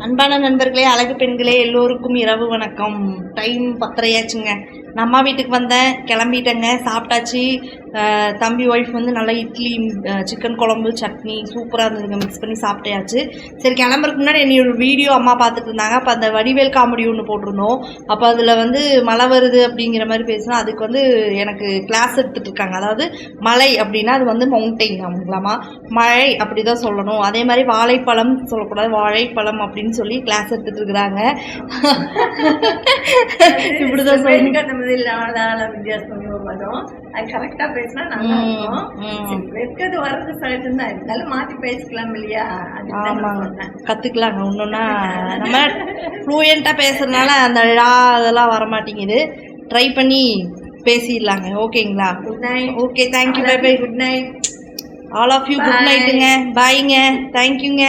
அன்பான நண்பர்களே, அழகு பெண்களே, எல்லோருக்கும் இரவு வணக்கம். டைம் 10:30 நான் அம்மா வீட்டுக்கு வந்தேன், கிளம்பிட்டேங்க. சாப்பிட்டாச்சு. தம்பி ஒய்ஃப் வந்து நல்லா இட்லி, சிக்கன் குழம்பு, சட்னி சூப்பராக இருந்ததுங்க. மிக்ஸ் பண்ணி சாப்பிட்டாச்சு. சரி, கிளம்புறதுக்கு முன்னாடி என்னோட வீடியோ அம்மா பார்த்துட்டு இருந்தாங்க. அப்போ அந்த வடிவேல் காமெடி ஒன்று போட்டிருந்தோம். அப்போ அதில் வந்து மழை வருது அப்படிங்கிற மாதிரி பேசினா அதுக்கு வந்து எனக்கு கிளாஸ் எடுத்துகிட்டு இருக்காங்க. அதாவது மலை அப்படின்னா அது வந்து மவுண்டெயின் அவங்களாமா, மழை அப்படி தான் சொல்லணும். அதே மாதிரி வாழைப்பழம் சொல்லக்கூடாது, வாழைப்பழம் அப்படின்னு சொல்லி கிளாஸ் எடுத்துகிட்டு இருக்கிறாங்க. இப்படிதான் சொல்லணும். வித்தியாசம் வரும். அது கரெக்டா பேசினா நல்லா இருக்கும். வெட்கது வர்றது சகஜம் தான், இருந்தாலும் மாத்தி பேசிக்கலாம் இல்லையா? ஆமாங்க, கத்துக்கலாங்க. ஒன்னொன்னா நம்ம ஃப்ளூயண்டா பேசுறதுனால அந்த அதெல்லாம் வரமாட்டேங்குது. ட்ரை பண்ணி பேசிடலாங்க. ஓகேங்களா? Good night. Okay, thank you, bye bye, good night all of you. Good நைட்டுங்க, பாய்ங்க, தேங்க்யூங்க.